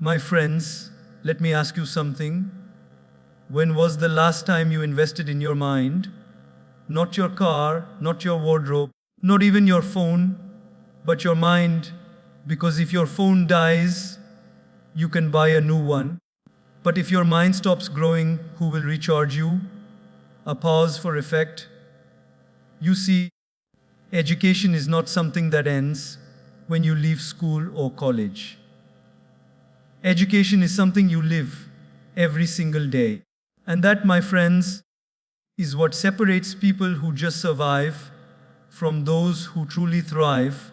My friends, let me ask you something. When was the last time you invested in your mind? Not your car, not your wardrobe, not even your phone, but your mind. Because if your phone dies, you can buy a new one. But if your mind stops growing, who will recharge you? A pause for effect. You see, education is not something that ends when you leave school or college. Education is something you live every single day. And that, my friends, is what separates people who just survive from those who truly thrive.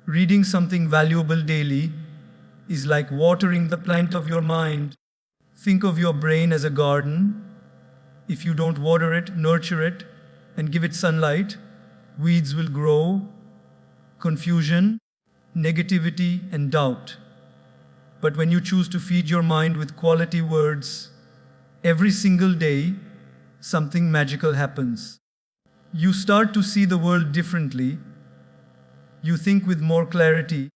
Reading something valuable daily is like watering the plant of your mind. Think of your brain as a garden. If you don't water it, nurture it, and give it sunlight, weeds will grow, confusion, negativity, and doubt. But when you choose to feed your mind with quality words, every single day, something magical happens. You start to see the world differently, you think with more clarity,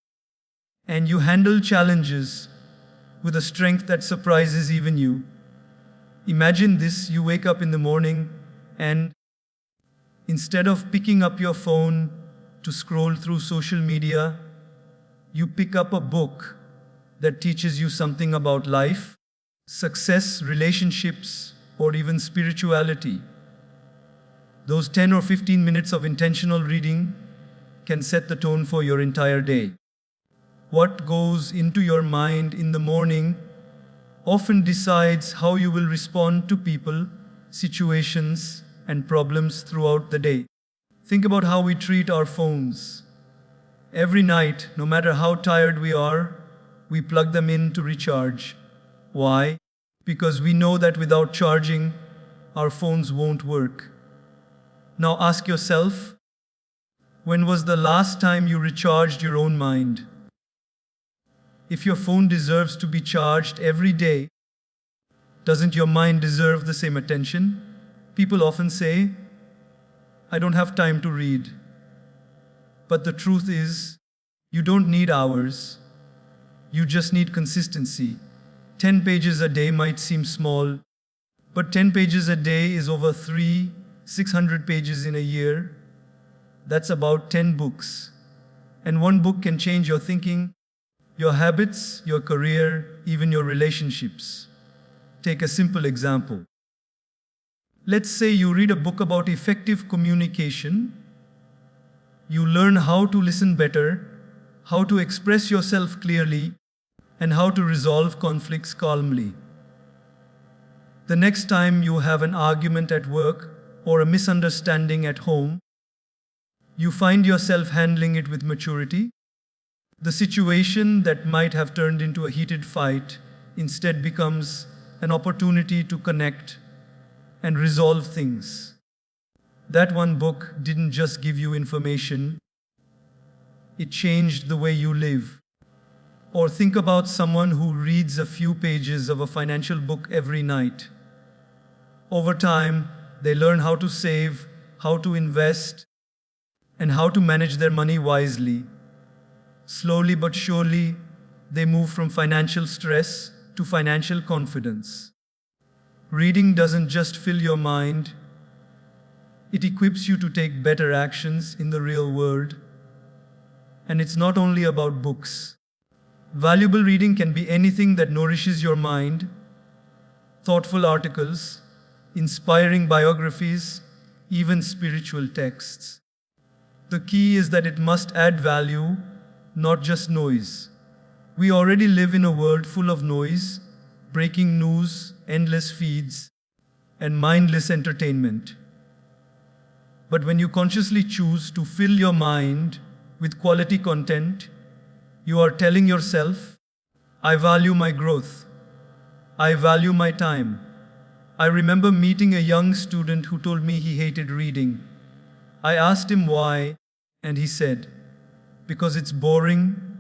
and you handle challenges with a strength that surprises even you. Imagine this: you wake up in the morning and instead of picking up your phone to scroll through social media, you pick up a book that teaches you something about life, success, relationships, or even spirituality. Those 10 or 15 minutes of intentional reading can set the tone for your entire day. What goes into your mind in the morning often decides how you will respond to people, situations, and problems throughout the day. Think about how we treat our phones. Every night, no matter how tired we are, we plug them in to recharge. Why? Because we know that without charging, our phones won't work. Now ask yourself, when was the last time you recharged your own mind? If your phone deserves to be charged every day, doesn't your mind deserve the same attention? People often say, I don't have time to read. But the truth is, you don't need hours. You just need consistency. 10 pages a day might seem small, but 10 pages a day is over 600 pages in a year. That's about 10 books. And one book can change your thinking, your habits, your career, even your relationships. Take a simple example. Let's say you read a book about effective communication. You learn how to listen better, how to express yourself clearly, and how to resolve conflicts calmly. The next time you have an argument at work or a misunderstanding at home, you find yourself handling it with maturity. The situation that might have turned into a heated fight instead becomes an opportunity to connect and resolve things. That one book didn't just give you information, it changed the way you live. Or think about someone who reads a few pages of a financial book every night. Over time, they learn how to save, how to invest, and how to manage their money wisely. Slowly but surely, they move from financial stress to financial confidence. Reading doesn't just fill your mind, it equips you to take better actions in the real world. And it's not only about books. Valuable reading can be anything that nourishes your mind: thoughtful articles, inspiring biographies, even spiritual texts. The key is that it must add value, not just noise. We already live in a world full of noise, breaking news, endless feeds, and mindless entertainment. But when you consciously choose to fill your mind with quality content, you are telling yourself, I value my growth. I value my time. I remember meeting a young student who told me he hated reading. I asked him why, and he said, because it's boring.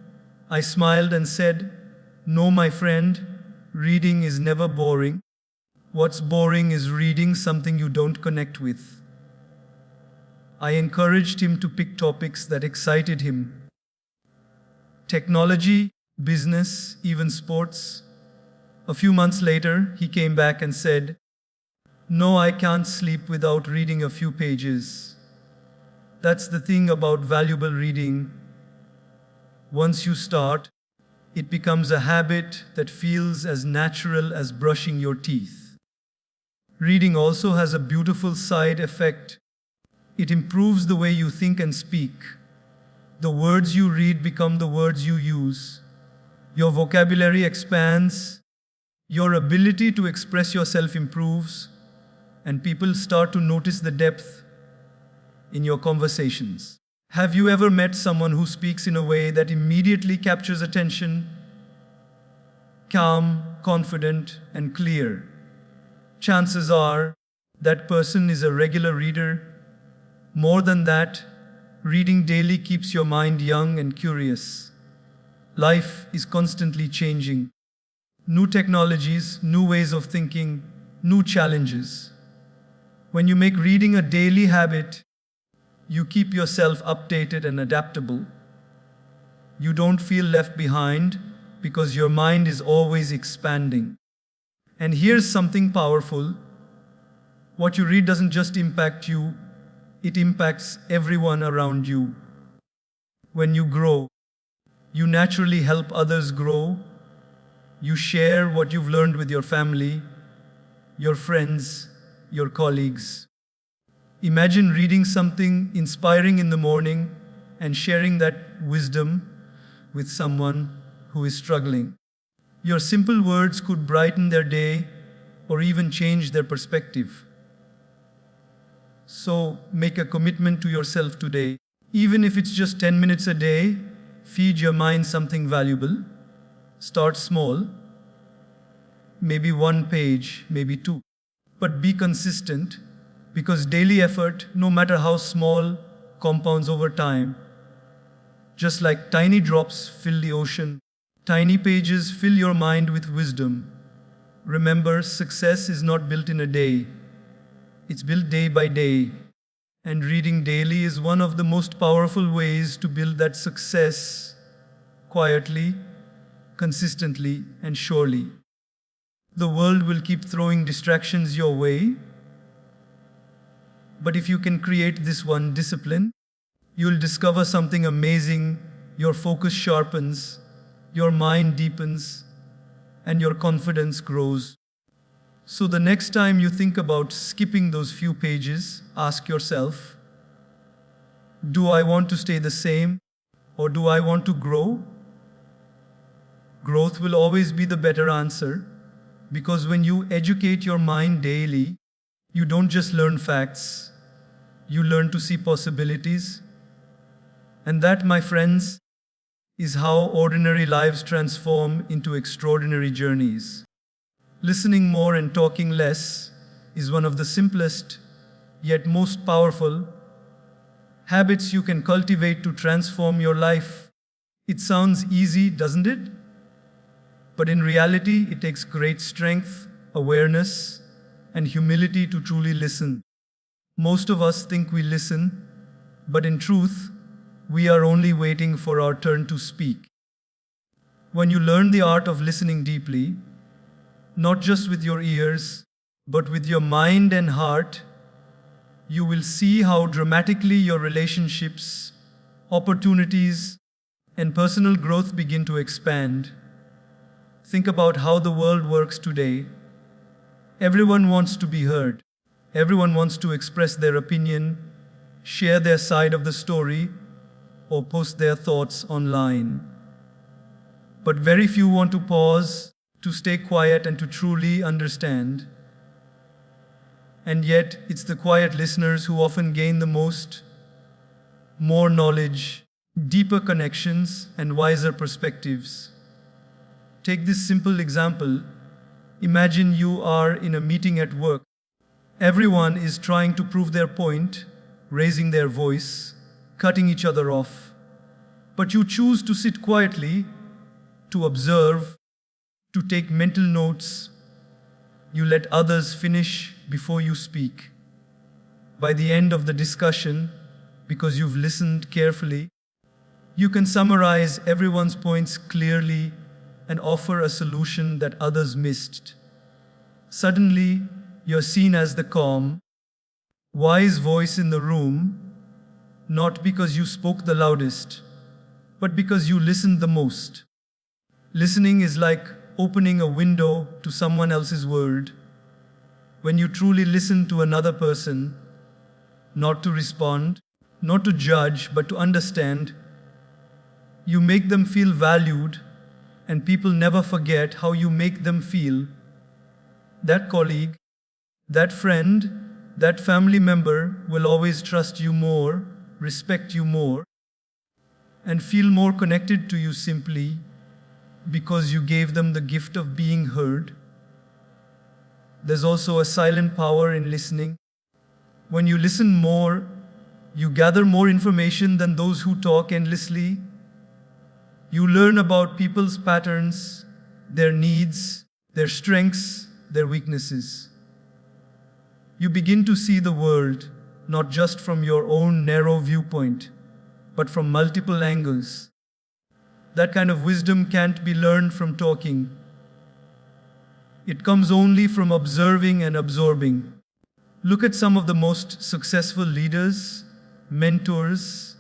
I smiled and said, no, my friend, reading is never boring. What's boring is reading something you don't connect with. I encouraged him to pick topics that excited him. Technology, business, even sports. A few months later, he came back and said, "No, I can't sleep without reading a few pages." That's the thing about valuable reading. Once you start, it becomes a habit that feels as natural as brushing your teeth. Reading also has a beautiful side effect. It improves the way you think and speak. The words you read become the words you use. Your vocabulary expands, your ability to express yourself improves, and people start to notice the depth in your conversations. Have you ever met someone who speaks in a way that immediately captures attention? Calm, confident, and clear. Chances are that person is a regular reader. More than that, reading daily keeps your mind young and curious. Life is constantly changing. New technologies, new ways of thinking, new challenges. When you make reading a daily habit, you keep yourself updated and adaptable. You don't feel left behind because your mind is always expanding. And here's something powerful. What you read doesn't just impact you, it impacts everyone around you. When you grow, you naturally help others grow. You share what you've learned with your family, your friends, your colleagues. Imagine reading something inspiring in the morning and sharing that wisdom with someone who is struggling. Your simple words could brighten their day or even change their perspective. So make a commitment to yourself today. Even if it's just 10 minutes a day, feed your mind something valuable. Start small. Maybe one page, maybe two. But be consistent, because daily effort, no matter how small, compounds over time. Just like tiny drops fill the ocean, tiny pages fill your mind with wisdom. Remember, success is not built in a day. It's built day by day. And reading daily is one of the most powerful ways to build that success quietly, consistently, and surely. The world will keep throwing distractions your way, but if you can create this one discipline, you'll discover something amazing. Your focus sharpens, your mind deepens, and your confidence grows. So the next time you think about skipping those few pages, ask yourself, do I want to stay the same, or do I want to grow? Growth will always be the better answer, because when you educate your mind daily, you don't just learn facts, you learn to see possibilities. And that, my friends, is how ordinary lives transform into extraordinary journeys. Listening more and talking less is one of the simplest, yet most powerful habits you can cultivate to transform your life. It sounds easy, doesn't it? But in reality, it takes great strength, awareness, and humility to truly listen. Most of us think we listen, but in truth, we are only waiting for our turn to speak. When you learn the art of listening deeply, not just with your ears, but with your mind and heart, you will see how dramatically your relationships, opportunities, and personal growth begin to expand. Think about how the world works today. Everyone wants to be heard. Everyone wants to express their opinion, share their side of the story, or post their thoughts online. But very few want to pause, to stay quiet, and to truly understand. And yet, it's the quiet listeners who often gain the most, more knowledge, deeper connections, and wiser perspectives. Take this simple example. Imagine you are in a meeting at work. Everyone is trying to prove their point, raising their voice, cutting each other off. But you choose to sit quietly, to observe, to take mental notes. You let others finish before you speak. By the end of the discussion, because you've listened carefully, You can summarize everyone's points clearly and offer a solution that others missed. Suddenly, you're seen as the calm, wise voice in the room, not because you spoke the loudest, but because you listened the most. Listening is like opening a window to someone else's world. When you truly listen to another person, not to respond, not to judge, but to understand, you make them feel valued, and people never forget how you make them feel. That colleague, that friend, that family member will always trust you more, respect you more, and feel more connected to you simply because you gave them the gift of being heard. There's also a silent power in listening. When you listen more, you gather more information than those who talk endlessly. You learn about people's patterns, their needs, their strengths, their weaknesses. You begin to see the world not just from your own narrow viewpoint, but from multiple angles. That kind of wisdom can't be learned from talking. It comes only from observing and absorbing. Look at some of the most successful leaders, mentors,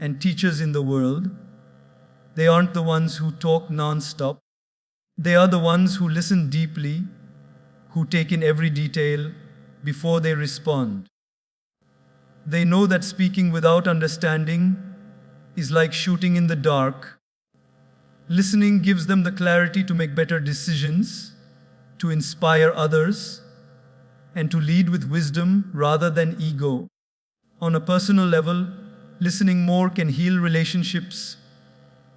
and teachers in the world. They aren't the ones who talk non-stop. They are the ones who listen deeply, who take in every detail before they respond. They know that speaking without understanding is like shooting in the dark. Listening gives them the clarity to make better decisions, to inspire others, and to lead with wisdom rather than ego. On a personal level, listening more can heal relationships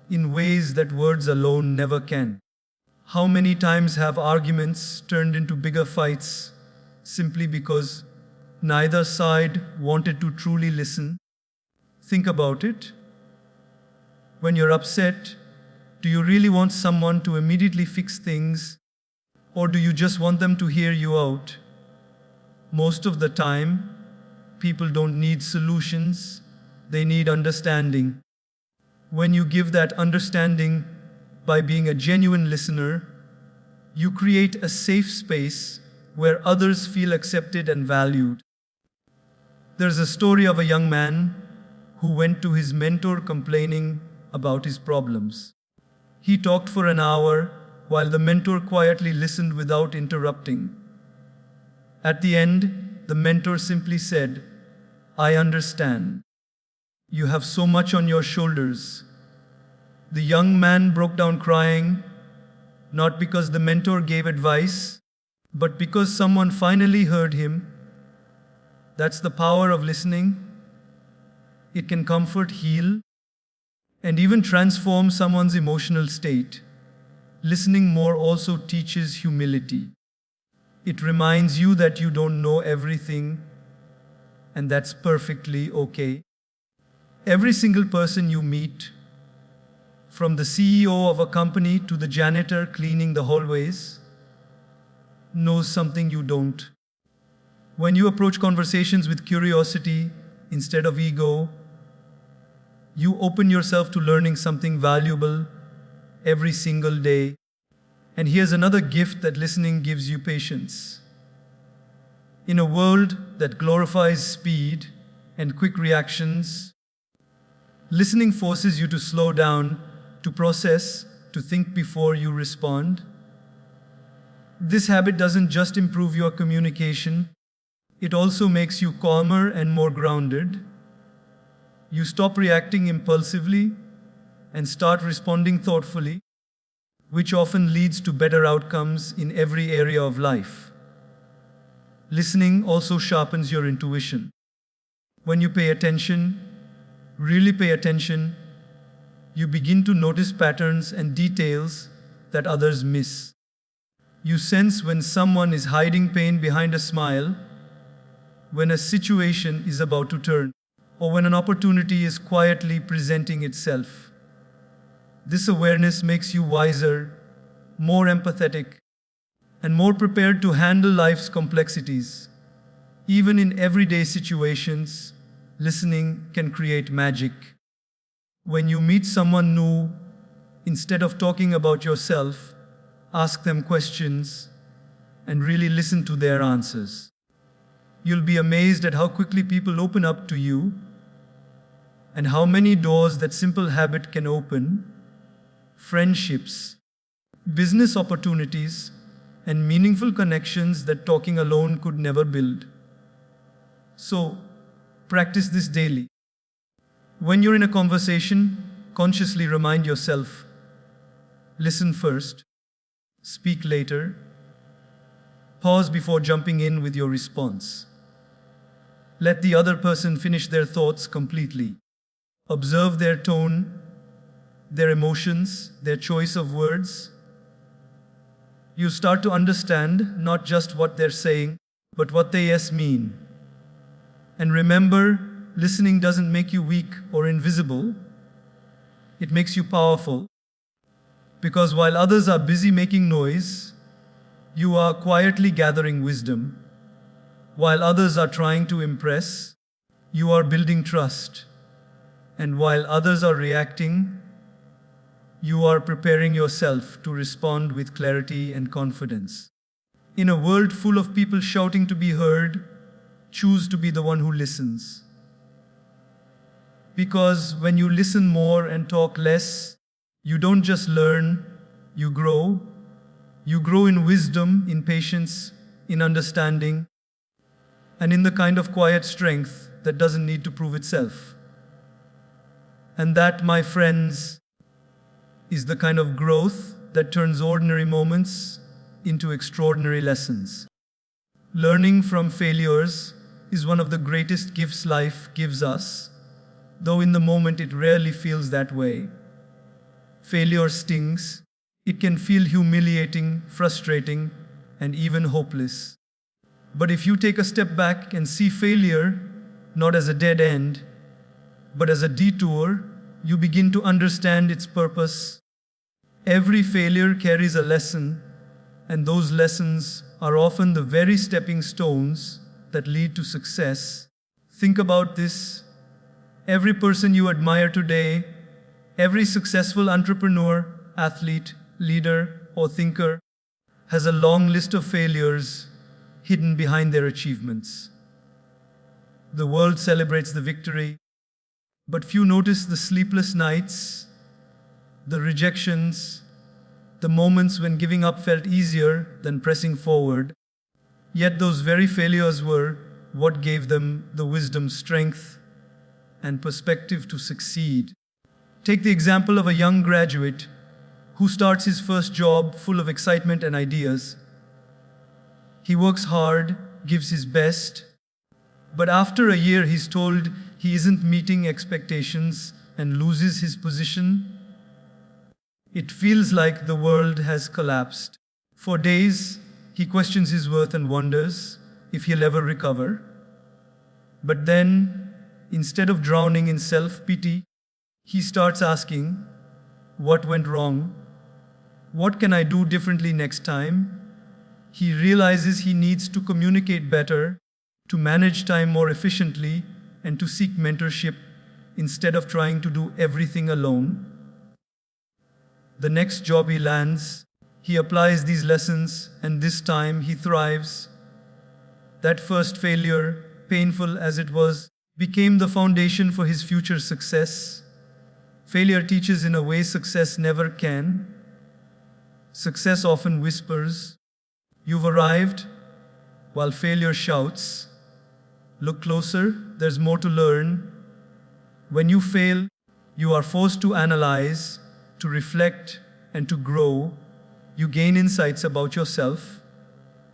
in ways that words alone never can. How many times have arguments turned into bigger fights simply because neither side wanted to truly listen? Think about it. When you're upset, do you really want someone to immediately fix things, or do you just want them to hear you out? Most of the time, people don't need solutions, they need understanding. When you give that understanding by being a genuine listener, you create a safe space where others feel accepted and valued. There's a story of a young man who went to his mentor complaining about his problems. He talked for an hour while the mentor quietly listened without interrupting. At the end, the mentor simply said, "I understand. You have so much on your shoulders." The young man broke down crying, not because the mentor gave advice, but because someone finally heard him. That's the power of listening. It can comfort, heal, and even transform someone's emotional state. Listening more also teaches humility. It reminds you that you don't know everything, and that's perfectly okay. Every single person you meet, from the CEO of a company to the janitor cleaning the hallways, knows something you don't. When you approach conversations with curiosity instead of ego, you open yourself to learning something valuable every single day. And here's another gift that listening gives you: patience. In a world that glorifies speed and quick reactions, listening forces you to slow down, to process, to think before you respond. This habit doesn't just improve your communication, it also makes you calmer and more grounded. You stop reacting impulsively and start responding thoughtfully, which often leads to better outcomes in every area of life. Listening also sharpens your intuition. When you pay attention, really pay attention, you begin to notice patterns and details that others miss. You sense when someone is hiding pain behind a smile, when a situation is about to turn, or when an opportunity is quietly presenting itself. This awareness makes you wiser, more empathetic, and more prepared to handle life's complexities. Even in everyday situations, listening can create magic. When you meet someone new, instead of talking about yourself, ask them questions and really listen to their answers. You'll be amazed at how quickly people open up to you and how many doors that simple habit can open: friendships, business opportunities, and meaningful connections that talking alone could never build. So, practice this daily. When you're in a conversation, consciously remind yourself: listen first, speak later, pause before jumping in with your response. Let the other person finish their thoughts completely. Observe their tone, their emotions, their choice of words. You start to understand not just what they're saying, but what they yes mean. And remember, listening doesn't make you weak or invisible. It makes you powerful. Because while others are busy making noise, you are quietly gathering wisdom. While others are trying to impress, you are building trust. And while others are reacting, you are preparing yourself to respond with clarity and confidence. In a world full of people shouting to be heard, choose to be the one who listens. Because when you listen more and talk less, you don't just learn, you grow. You grow in wisdom, in patience, in understanding, and in the kind of quiet strength that doesn't need to prove itself. And that, my friends, is the kind of growth that turns ordinary moments into extraordinary lessons. Learning from failures is one of the greatest gifts life gives us, though in the moment it rarely feels that way. Failure stings. It can feel humiliating, frustrating, and even hopeless. But if you take a step back and see failure not as a dead end, but as a detour, you begin to understand its purpose. Every failure carries a lesson, and those lessons are often the very stepping stones that lead to success. Think about this. Every person you admire today, every successful entrepreneur, athlete, leader, or thinker has a long list of failures hidden behind their achievements. The world celebrates the victory, but few notice the sleepless nights, the rejections, the moments when giving up felt easier than pressing forward. Yet those very failures were what gave them the wisdom, strength, and perspective to succeed. Take the example of a young graduate who starts his first job full of excitement and ideas. He works hard, gives his best, but after a year he's told he isn't meeting expectations and loses his position. It feels like the world has collapsed. For days, he questions his worth and wonders if he'll ever recover. But then, instead of drowning in self-pity, he starts asking, what went wrong? What can I do differently next time? He realizes he needs to communicate better, to manage time more efficiently, and to seek mentorship instead of trying to do everything alone. The next job he lands, he applies these lessons, and this time he thrives. That first failure, painful as it was, became the foundation for his future success. Failure teaches in a way success never can. Success often whispers, "You've arrived," while failure shouts, "Look closer, there's more to learn." When you fail, you are forced to analyze, to reflect, and to grow. You gain insights about yourself,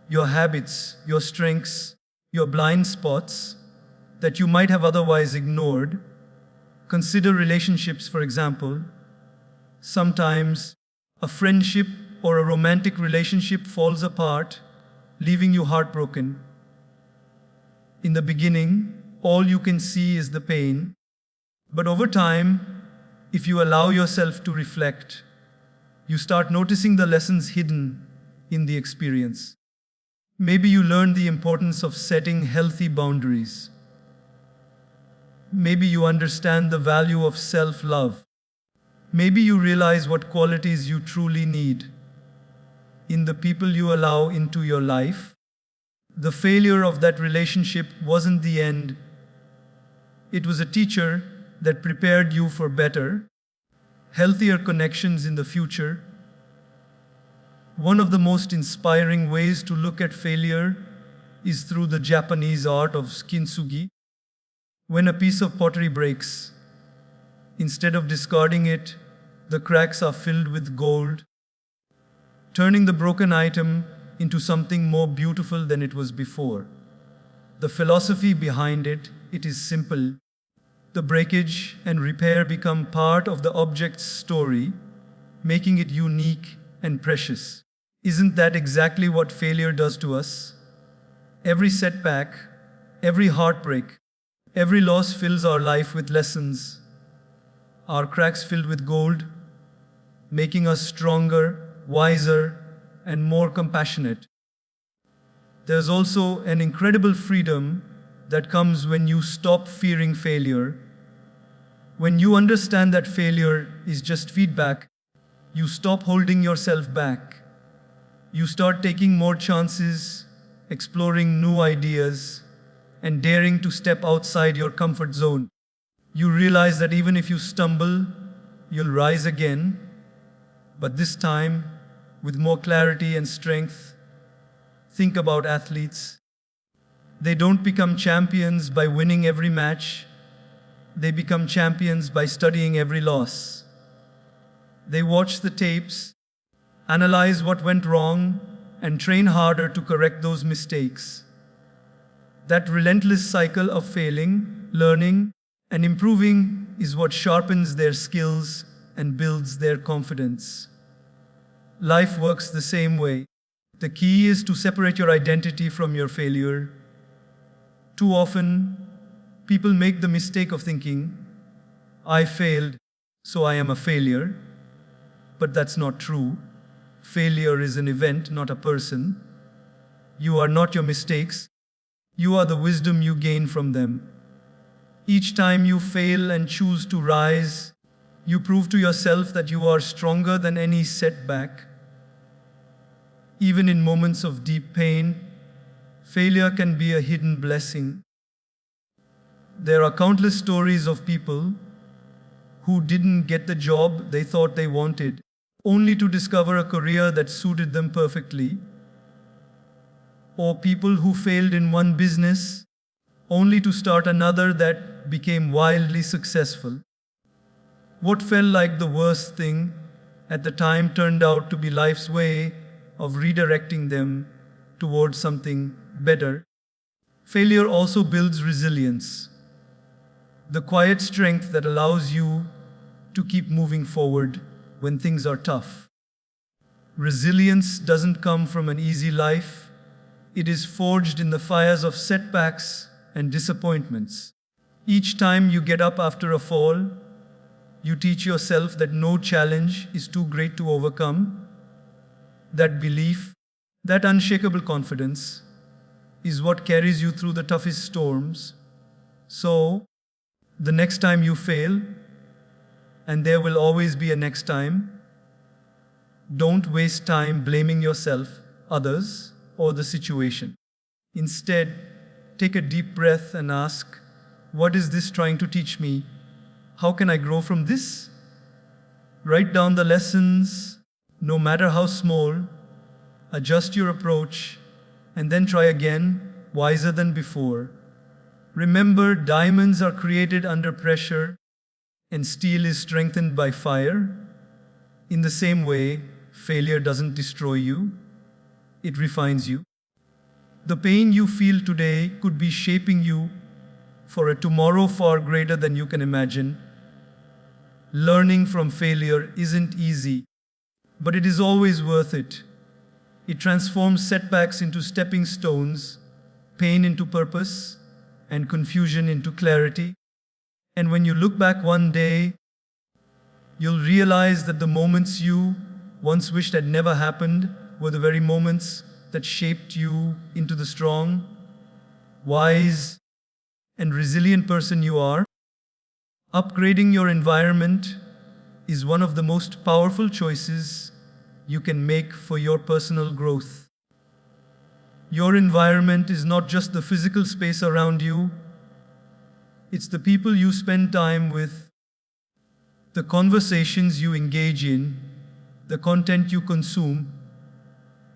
your habits, your strengths, your blind spots that you might have otherwise ignored. Consider relationships, for example. Sometimes a friendship or a romantic relationship falls apart, leaving you heartbroken. In the beginning, all you can see is the pain. But over time, if you allow yourself to reflect, you start noticing the lessons hidden in the experience. Maybe you learn the importance of setting healthy boundaries. Maybe you understand the value of self-love. Maybe you realize what qualities you truly need in the people you allow into your life. The failure of that relationship wasn't the end. It was a teacher that prepared you for better, healthier connections in the future. One of the most inspiring ways to look at failure is through the Japanese art of kintsugi. When a piece of pottery breaks, instead of discarding it, the cracks are filled with gold, turning the broken item into something more beautiful than it was before. The philosophy behind it is simple. The breakage and repair become part of the object's story, making it unique and precious. Isn't that exactly what failure does to us? Every setback, every heartbreak, every loss fills our life with lessons, our cracks filled with gold, making us stronger, wiser, and more compassionate. There's also an incredible freedom that comes when you stop fearing failure. When you understand that failure is just feedback, you stop holding yourself back. You start taking more chances, exploring new ideas, and daring to step outside your comfort zone. You realize that even if you stumble, you'll rise again, but this time with more clarity and strength. Think about athletes. They don't become champions by winning every match. They become champions by studying every loss. They watch the tapes, analyze what went wrong, and train harder to correct those mistakes. That relentless cycle of failing, learning, and improving is what sharpens their skills and builds their confidence. Life works the same way. The key is to separate your identity from your failure. Too often, people make the mistake of thinking, I failed, so I am a failure. But that's not true. Failure is an event, not a person. You are not your mistakes. You are the wisdom you gain from them. Each time you fail and choose to rise, you prove to yourself that you are stronger than any setback. Even in moments of deep pain, failure can be a hidden blessing. There are countless stories of people who didn't get the job they thought they wanted, only to discover a career that suited them perfectly. Or people who failed in one business, only to start another that became wildly successful. What felt like the worst thing at the time turned out to be life's way of redirecting them towards something better. Failure also builds resilience, the quiet strength that allows you to keep moving forward when things are tough. Resilience doesn't come from an easy life. It is forged in the fires of setbacks and disappointments. Each time you get up after a fall, you teach yourself that no challenge is too great to overcome. That belief, that unshakable confidence, is what carries you through the toughest storms. So, the next time you fail, and there will always be a next time, don't waste time blaming yourself, others, or the situation. Instead, take a deep breath and ask, what is this trying to teach me? How can I grow from this? Write down the lessons, no matter how small, adjust your approach, and then try again, wiser than before. Remember, diamonds are created under pressure, and steel is strengthened by fire. In the same way, failure doesn't destroy you, it refines you. The pain you feel today could be shaping you for a tomorrow far greater than you can imagine. Learning from failure isn't easy, but it is always worth it. It transforms setbacks into stepping stones, pain into purpose, and confusion into clarity. And when you look back one day, you'll realize that the moments you once wished had never happened were the very moments that shaped you into the strong, wise, and resilient person you are. Upgrading your environment is one of the most powerful choices you can make for your personal growth. Your environment is not just the physical space around you, it's the people you spend time with, the conversations you engage in, the content you consume,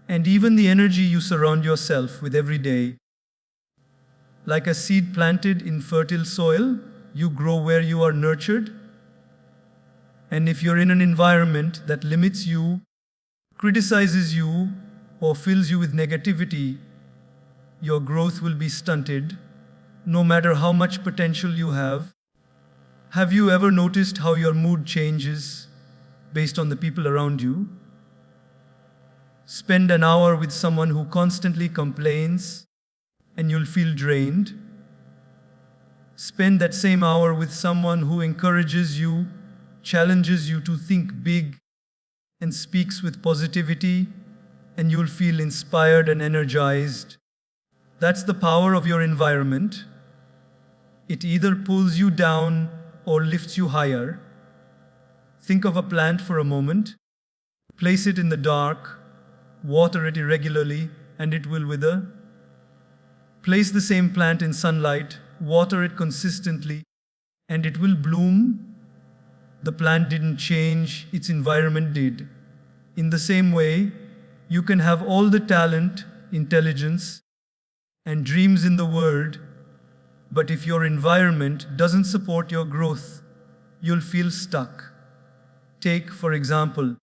and even the energy you surround yourself with every day. Like a seed planted in fertile soil, you grow where you are nurtured. And if you're in an environment that limits you, criticizes you, or fills you with negativity, your growth will be stunted, no matter how much potential you have. Have you ever noticed how your mood changes based on the people around you? Spend an hour with someone who constantly complains, and you'll feel drained. Spend that same hour with someone who encourages you, challenges you to think big, and speaks with positivity, and you'll feel inspired and energized. That's the power of your environment. It either pulls you down or lifts you higher. Think of a plant for a moment. Place it in the dark, water it irregularly, and it will wither. Place the same plant in sunlight, water it consistently, and it will bloom. The plant didn't change, its environment did. In the same way, you can have all the talent, intelligence, and dreams in the world, but if your environment doesn't support your growth, you'll feel stuck. Take, for example,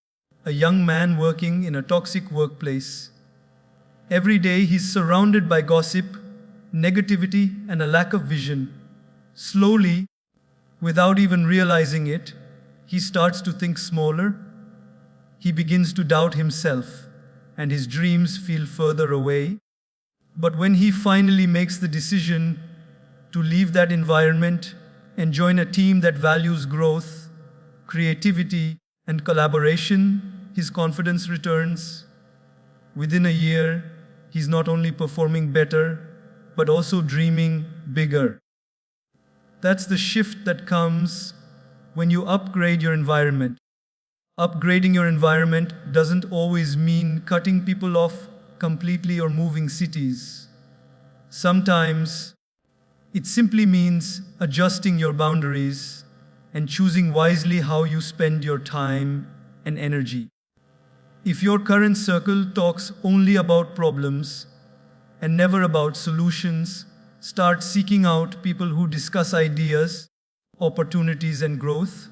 a young man working in a toxic workplace. Every day he's surrounded by gossip, negativity, and a lack of vision. Slowly, without even realizing it, he starts to think smaller. He begins to doubt himself, and his dreams feel further away. But when he finally makes the decision to leave that environment and join a team that values growth, creativity, and collaboration, his confidence returns. Within a year, he's not only performing better, but also dreaming bigger. That's the shift that comes when you upgrade your environment. Upgrading your environment doesn't always mean cutting people off completely or moving cities. Sometimes it simply means adjusting your boundaries and choosing wisely how you spend your time and energy. If your current circle talks only about problems and never about solutions, start seeking out people who discuss ideas, opportunities, and growth.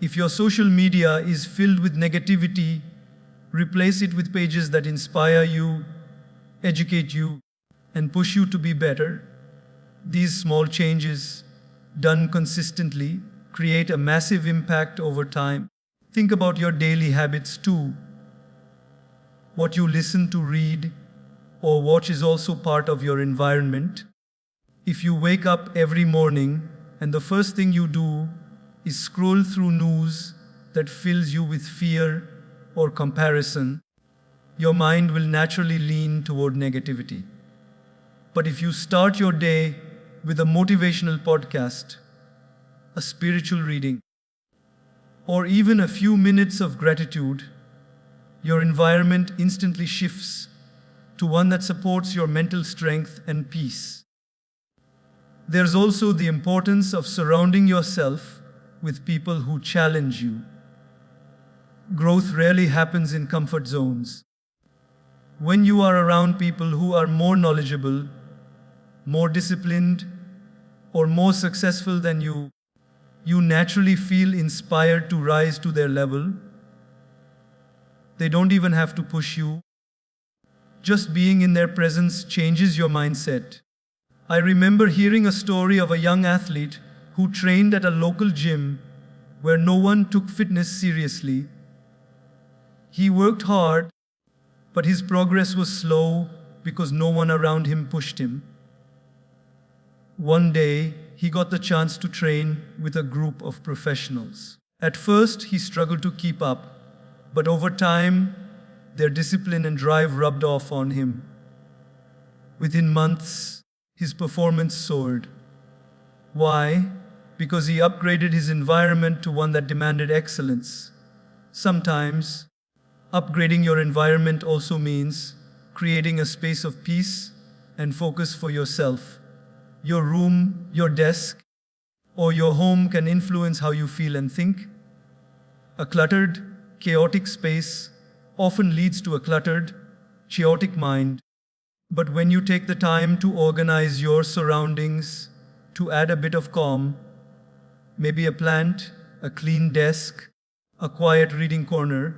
If your social media is filled with negativity, replace it with pages that inspire you, educate you, and push you to be better. These small changes, done consistently, create a massive impact over time. Think about your daily habits too. What you listen to, read, or watch is also part of your environment. If you wake up every morning and the first thing you do is scroll through news that fills you with fear or comparison, your mind will naturally lean toward negativity. But if you start your day with a motivational podcast, a spiritual reading, or even a few minutes of gratitude, your environment instantly shifts to one that supports your mental strength and peace. There's also the importance of surrounding yourself with people who challenge you. Growth rarely happens in comfort zones. When you are around people who are more knowledgeable, more disciplined, or more successful than you, you naturally feel inspired to rise to their level. They don't even have to push you. Just being in their presence changes your mindset. I remember hearing a story of a young athlete who trained at a local gym where no one took fitness seriously. He worked hard, but his progress was slow because no one around him pushed him. One day, he got the chance to train with a group of professionals. At first, he struggled to keep up, but over time, their discipline and drive rubbed off on him. Within months, his performance soared. Why? because he upgraded his environment to one that demanded excellence. Sometimes, upgrading your environment also means creating a space of peace and focus for yourself. Your room, your desk, or your home can influence how you feel and think. A cluttered, chaotic space often leads to a cluttered, chaotic mind. But when you take the time to organize your surroundings, to add a bit of calm, maybe a plant, a clean desk, a quiet reading corner,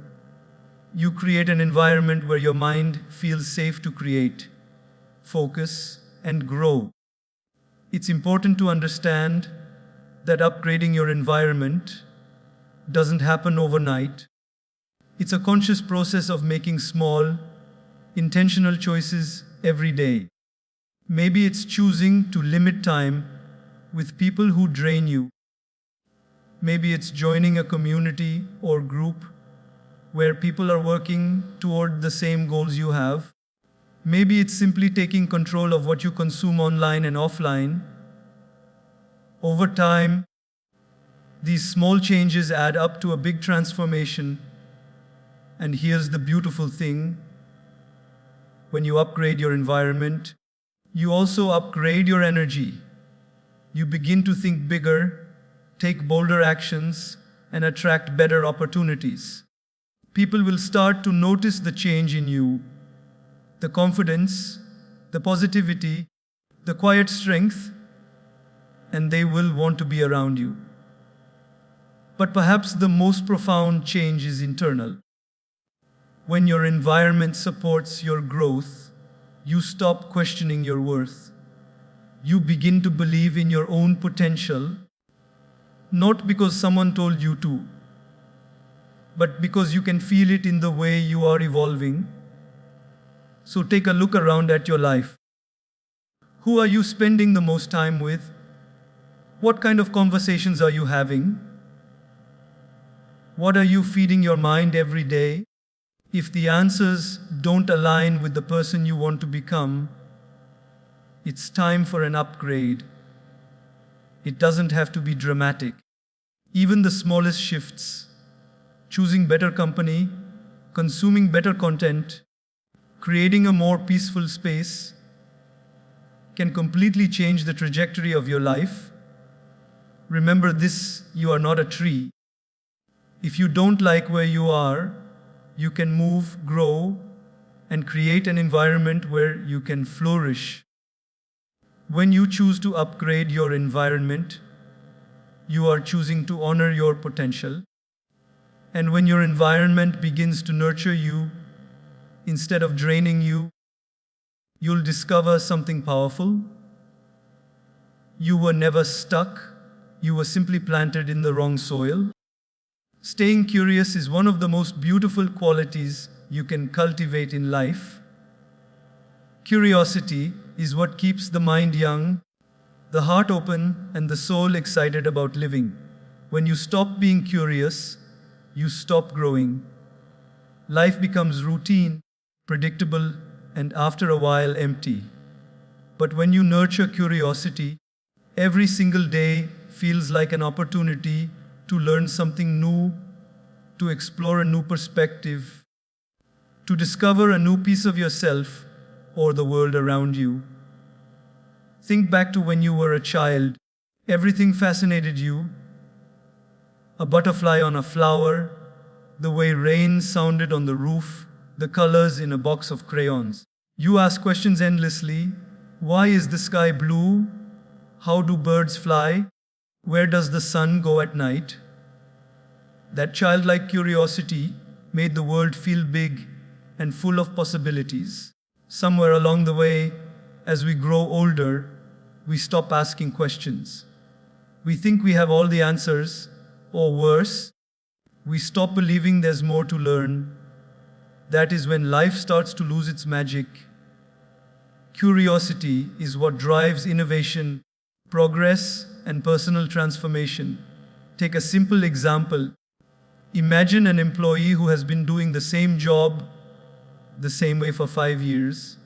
you create an environment where your mind feels safe to create, focus, and grow. It's important to understand that upgrading your environment doesn't happen overnight. It's a conscious process of making small, intentional choices every day. Maybe it's choosing to limit time with people who drain you. Maybe it's joining a community or group where people are working toward the same goals you have. Maybe it's simply taking control of what you consume online and offline. Over time, these small changes add up to a big transformation. And here's the beautiful thing: when you upgrade your environment, you also upgrade your energy. You begin to think bigger, take bolder actions, and attract better opportunities. People will start to notice the change in you, the confidence, the positivity, the quiet strength, and they will want to be around you. But perhaps the most profound change is internal. When your environment supports your growth, you stop questioning your worth. You begin to believe in your own potential, not because someone told you to, but because you can feel it in the way you are evolving. So take a look around at your life. Who are you spending the most time with? What kind of conversations are you having? What are you feeding your mind every day? If the answers don't align with the person you want to become, it's time for an upgrade. It doesn't have to be dramatic. Even the smallest shifts, choosing better company, consuming better content, creating a more peaceful space, can completely change the trajectory of your life. Remember this: you are not a tree. If you don't like where you are, you can move, grow, and create an environment where you can flourish. When you choose to upgrade your environment, you are choosing to honor your potential. And when your environment begins to nurture you instead of draining you, you'll discover something powerful. You were never stuck, you were simply planted in the wrong soil. Staying curious is one of the most beautiful qualities you can cultivate in life. Curiosity is what keeps the mind young, the heart open, and the soul excited about living. When you stop being curious, you stop growing. Life becomes routine, predictable, and after a while empty. But when you nurture curiosity, every single day feels like an opportunity to learn something new, to explore a new perspective, to discover a new piece of yourself or the world around you. Think back to when you were a child. Everything fascinated you: a butterfly on a flower, the way rain sounded on the roof, the colors in a box of crayons. You ask questions endlessly. Why is the sky blue? How do birds fly? Where does the sun go at night? That childlike curiosity made the world feel big and full of possibilities. Somewhere along the way, as we grow older, we stop asking questions. We think we have all the answers, or worse, we stop believing there's more to learn. That is when life starts to lose its magic. Curiosity is what drives innovation, progress, and personal transformation. Take a simple example. Imagine an employee who has been doing the same job the same way for 5 years.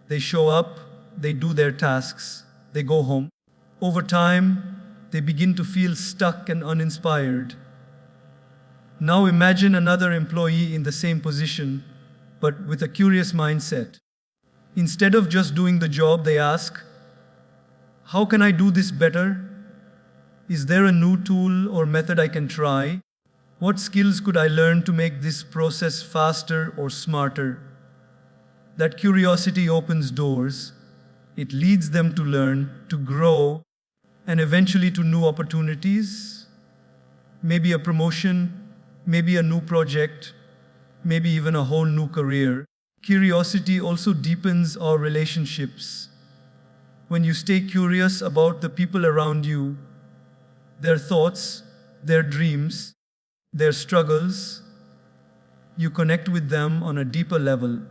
They show up, they do their tasks, they go home. Over time, they begin to feel stuck and uninspired. Now imagine another employee in the same position, but with a curious mindset. Instead of just doing the job, they ask, how can I do this better? Is there a new tool or method I can try? What skills could I learn to make this process faster or smarter? That curiosity opens doors. It leads them to learn, to grow, and eventually to new opportunities. Maybe a promotion, maybe a new project, maybe even a whole new career. Curiosity also deepens our relationships. When you stay curious about the people around you, their thoughts, their dreams, their struggles, you connect with them on a deeper level.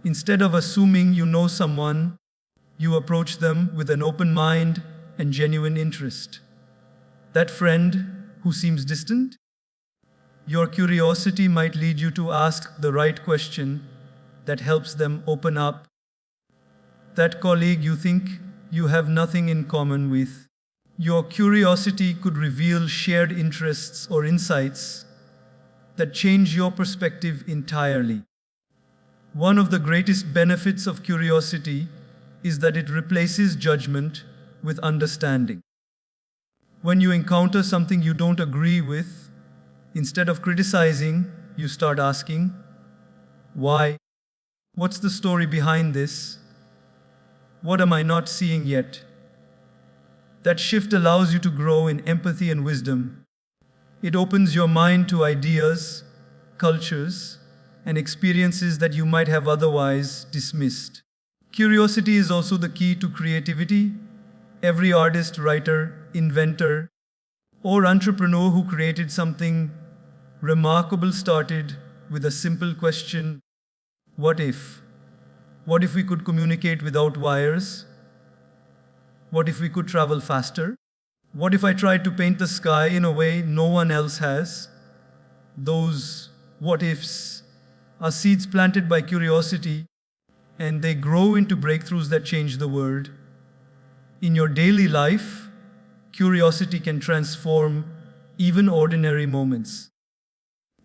Instead of assuming you know someone, you approach them with an open mind and genuine interest. That friend who seems distant, your curiosity might lead you to ask the right question that helps them open up. That colleague you think you have nothing in common with, your curiosity could reveal shared interests or insights that change your perspective entirely. One of the greatest benefits of curiosity is that it replaces judgment with understanding. When you encounter something you don't agree with, instead of criticizing, you start asking, why? What's the story behind this? What am I not seeing yet? That shift allows you to grow in empathy and wisdom. It opens your mind to ideas, cultures, and experiences that you might have otherwise dismissed. Curiosity is also the key to creativity. Every artist, writer, inventor, or entrepreneur who created something remarkable started with a simple question: what if? What if we could communicate without wires? What if we could travel faster? What if I tried to paint the sky in a way no one else has? Those what ifs are seeds planted by curiosity, and they grow into breakthroughs that change the world. In your daily life, curiosity can transform even ordinary moments.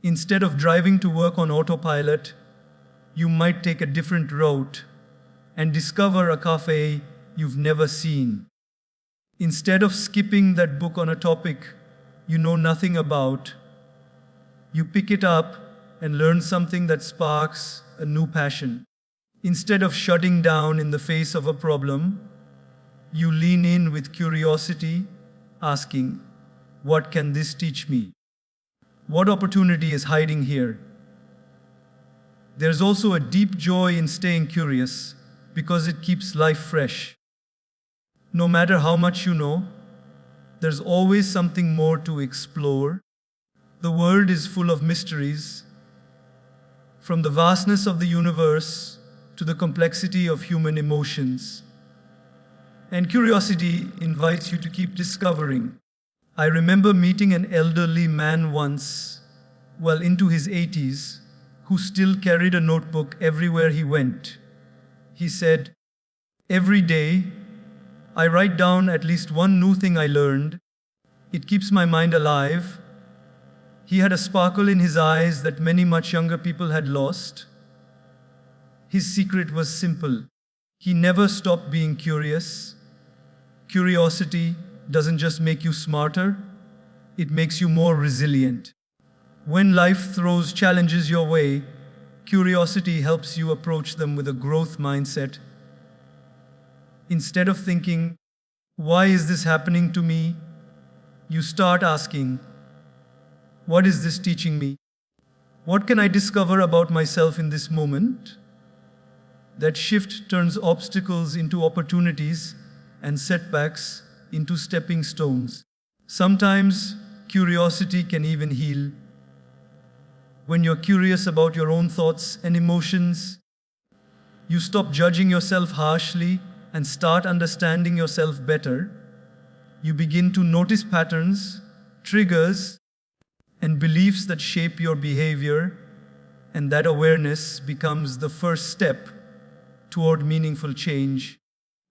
Instead of driving to work on autopilot, you might take a different route and discover a cafe you've never seen. Instead of skipping that book on a topic you know nothing about, you pick it up and learn something that sparks a new passion. Instead of shutting down in the face of a problem, you lean in with curiosity, asking, what can this teach me? What opportunity is hiding here? There's also a deep joy in staying curious because it keeps life fresh. No matter how much you know, there's always something more to explore. The world is full of mysteries, from the vastness of the universe to the complexity of human emotions. And curiosity invites you to keep discovering. I remember meeting an elderly man once, well into his 80s, who still carried a notebook everywhere he went. He said, every day, I write down at least one new thing I learned. It keeps my mind alive. He had a sparkle in his eyes that many much younger people had lost. His secret was simple. He never stopped being curious. Curiosity doesn't just make you smarter, it makes you more resilient. When life throws challenges your way, curiosity helps you approach them with a growth mindset. Instead of thinking, why is this happening to me? You start asking, what is this teaching me? What can I discover about myself in this moment? That shift turns obstacles into opportunities and setbacks into stepping stones. Sometimes curiosity can even heal. When you're curious about your own thoughts and emotions, you stop judging yourself harshly and start understanding yourself better. You begin to notice patterns, triggers, and beliefs that shape your behavior, and that awareness becomes the first step toward meaningful change.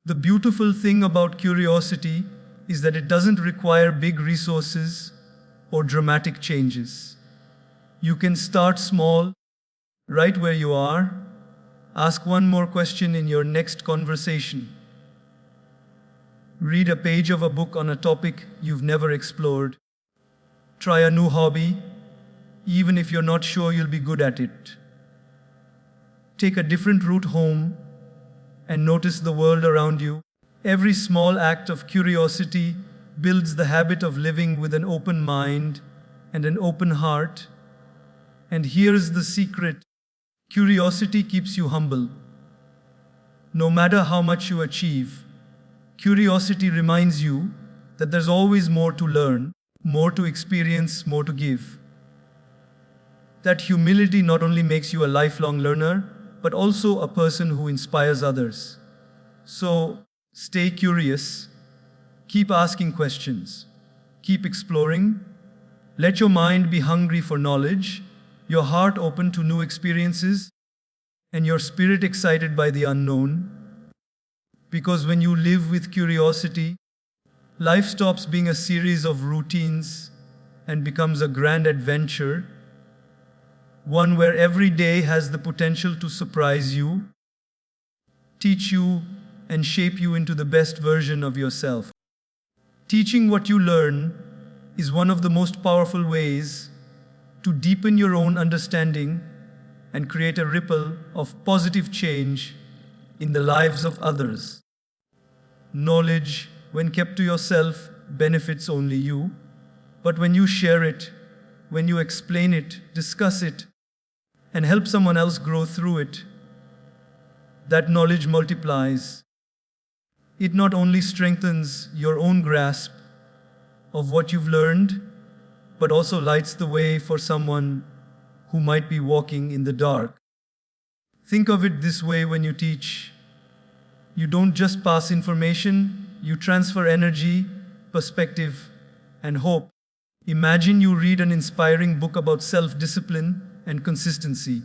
The beautiful thing about curiosity is that it doesn't require big resources or dramatic changes. You can start small, right where you are. Ask one more question in your next conversation. Read a page of a book on a topic you've never explored. Try a new hobby, even if you're not sure you'll be good at it. Take a different route home and notice the world around you. Every small act of curiosity builds the habit of living with an open mind and an open heart. And here's the secret: curiosity keeps you humble. No matter how much you achieve, curiosity reminds you that there's always more to learn, more to experience, more to give. That humility not only makes you a lifelong learner, but also a person who inspires others. So, stay curious, keep asking questions, keep exploring. Let your mind be hungry for knowledge, your heart open to new experiences, and your spirit excited by the unknown. Because when you live with curiosity, life stops being a series of routines and becomes a grand adventure, one where every day has the potential to surprise you, teach you, and shape you into the best version of yourself. Teaching what you learn is one of the most powerful ways to deepen your own understanding and create a ripple of positive change in the lives of others. Knowledge, when kept to yourself, benefits only you, but when you share it, when you explain it, discuss it, and help someone else grow through it, that knowledge multiplies. It not only strengthens your own grasp of what you've learned, but also lights the way for someone who might be walking in the dark. Think of it this way: when you teach, you don't just pass information, you transfer energy, perspective, and hope. Imagine you read an inspiring book about self-discipline and consistency.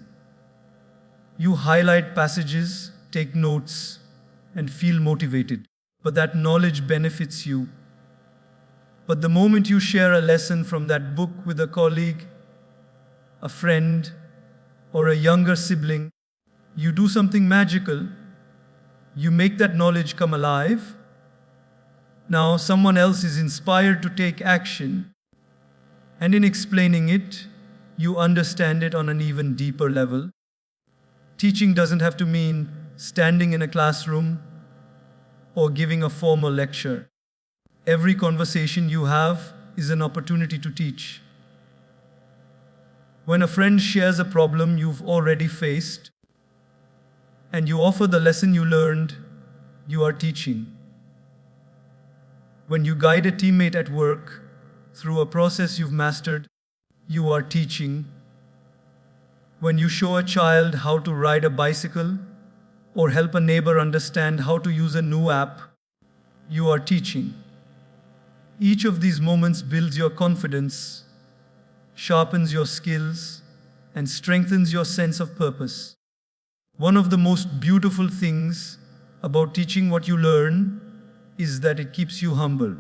You highlight passages, take notes, and feel motivated. But that knowledge benefits you. But the moment you share a lesson from that book with a colleague, a friend, or a younger sibling, you do something magical. You make that knowledge come alive. Now someone else is inspired to take action, and in explaining it, you understand it on an even deeper level. Teaching doesn't have to mean standing in a classroom or giving a formal lecture. Every conversation you have is an opportunity to teach. When a friend shares a problem you've already faced, and you offer the lesson you learned, you are teaching. When you guide a teammate at work through a process you've mastered, you are teaching. When you show a child how to ride a bicycle or help a neighbor understand how to use a new app, you are teaching. Each of these moments builds your confidence, sharpens your skills, and strengthens your sense of purpose. One of the most beautiful things about teaching what you learn is that it keeps you humble.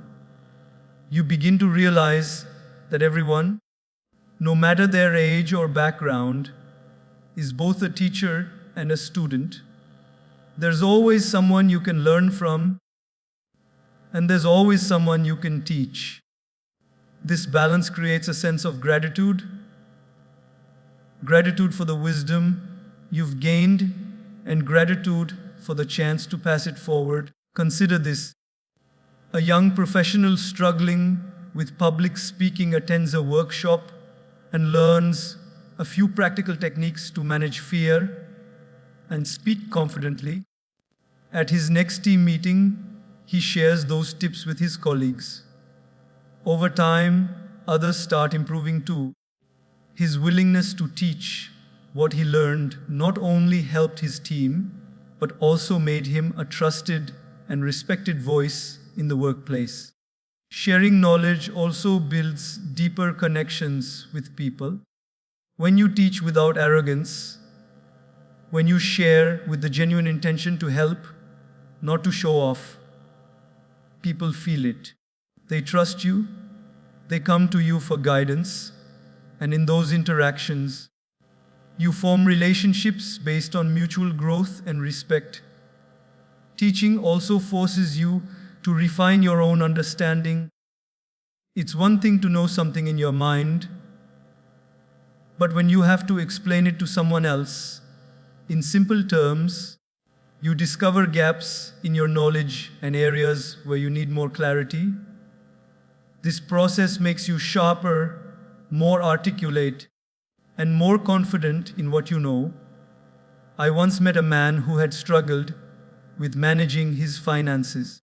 You begin to realize that everyone, no matter their age or background, is both a teacher and a student. There's always someone you can learn from, and there's always someone you can teach. This balance creates a sense of gratitude for the wisdom you've gained, and gratitude for the chance to pass it forward. Consider this: a young professional struggling with public speaking attends a workshop and learns a few practical techniques to manage fear and speak confidently. At his next team meeting, he shares those tips with his colleagues. Over time, others start improving too. His willingness to teach what he learned not only helped his team, but also made him a trusted and respected voice in the workplace. Sharing knowledge also builds deeper connections with people. When you teach without arrogance, when you share with the genuine intention to help, not to show off, people feel it. They trust you, they come to you for guidance, and in those interactions, you form relationships based on mutual growth and respect. Teaching also forces you to refine your own understanding. It's one thing to know something in your mind, but when you have to explain it to someone else, in simple terms, you discover gaps in your knowledge and areas where you need more clarity. This process makes you sharper, more articulate, and more confident in what you know. I once met a man who had struggled with managing his finances.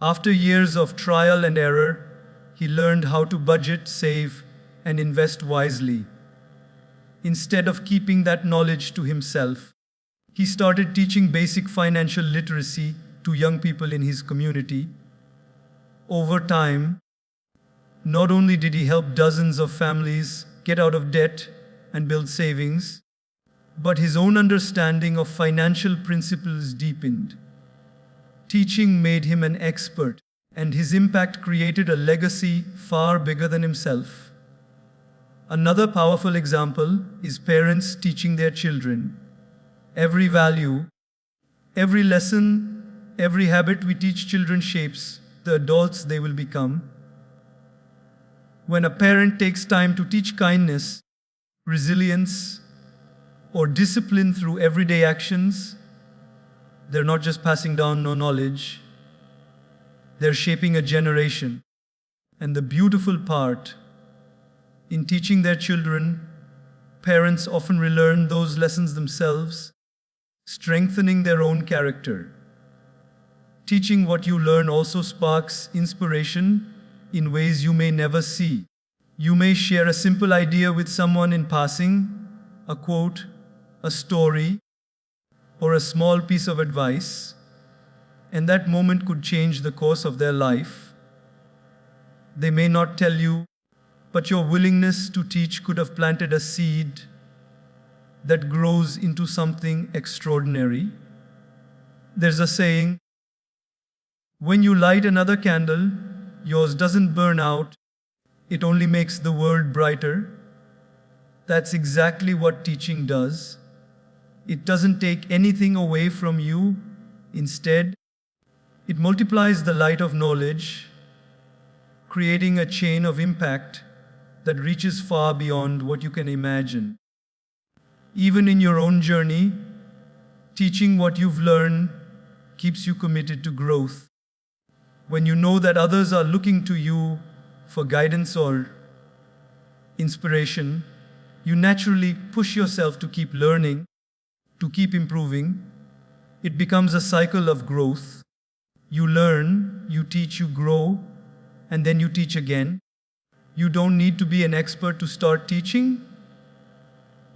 After years of trial and error, he learned how to budget, save, and invest wisely. Instead of keeping that knowledge to himself, he started teaching basic financial literacy to young people in his community. Over time, not only did he help dozens of families get out of debt and build savings, but his own understanding of financial principles deepened. Teaching made him an expert, and his impact created a legacy far bigger than himself. Another powerful example is parents teaching their children. Every value, every lesson, every habit we teach children shapes the adults they will become. When a parent takes time to teach kindness, resilience, or discipline through everyday actions, they're not just passing down no knowledge, they're shaping a generation. And the beautiful part, in teaching their children, parents often relearn those lessons themselves, strengthening their own character. Teaching what you learn also sparks inspiration in ways you may never see. You may share a simple idea with someone in passing, a quote, a story, or a small piece of advice, and that moment could change the course of their life. They may not tell you, but your willingness to teach could have planted a seed that grows into something extraordinary. There's a saying, when you light another candle, yours doesn't burn out, it only makes the world brighter. That's exactly what teaching does. It doesn't take anything away from you. Instead, it multiplies the light of knowledge, creating a chain of impact that reaches far beyond what you can imagine. Even in your own journey, teaching what you've learned keeps you committed to growth. When you know that others are looking to you for guidance or inspiration, you naturally push yourself to keep learning, to keep improving. It becomes a cycle of growth. You learn, you teach, you grow, and then you teach again. You don't need to be an expert to start teaching.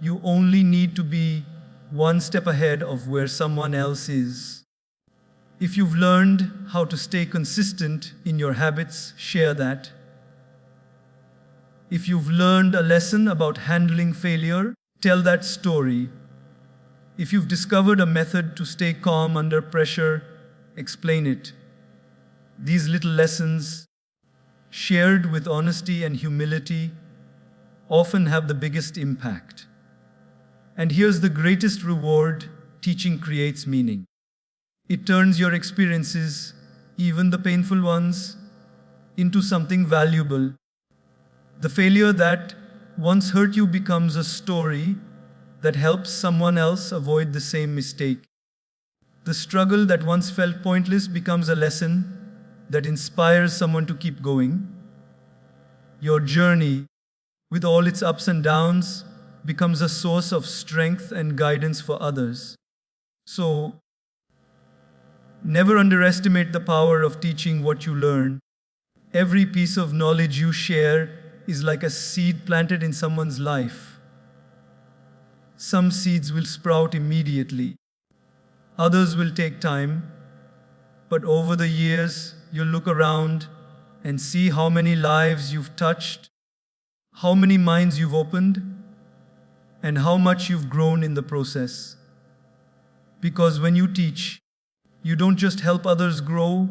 You only need to be one step ahead of where someone else is. If you've learned how to stay consistent in your habits, share that. If you've learned a lesson about handling failure, tell that story. If you've discovered a method to stay calm under pressure, explain it. These little lessons, shared with honesty and humility, often have the biggest impact. And here's the greatest reward: teaching creates meaning. It turns your experiences, even the painful ones, into something valuable. The failure that once hurt you becomes a story that helps someone else avoid the same mistake. The struggle that once felt pointless becomes a lesson that inspires someone to keep going. Your journey, with all its ups and downs, becomes a source of strength and guidance for others. So, never underestimate the power of teaching what you learn. Every piece of knowledge you share is like a seed planted in someone's life. Some seeds will sprout immediately. Others will take time. But over the years, you'll look around and see how many lives you've touched, how many minds you've opened, and how much you've grown in the process. Because when you teach, you don't just help others grow,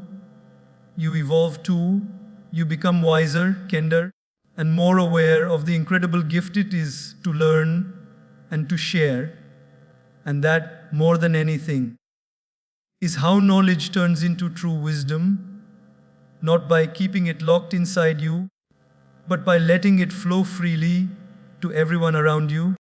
you evolve too. you become wiser, kinder, and more aware of the incredible gift it is to learn and to share. And that, more than anything, is how knowledge turns into true wisdom, not by keeping it locked inside you, but by letting it flow freely to everyone around you.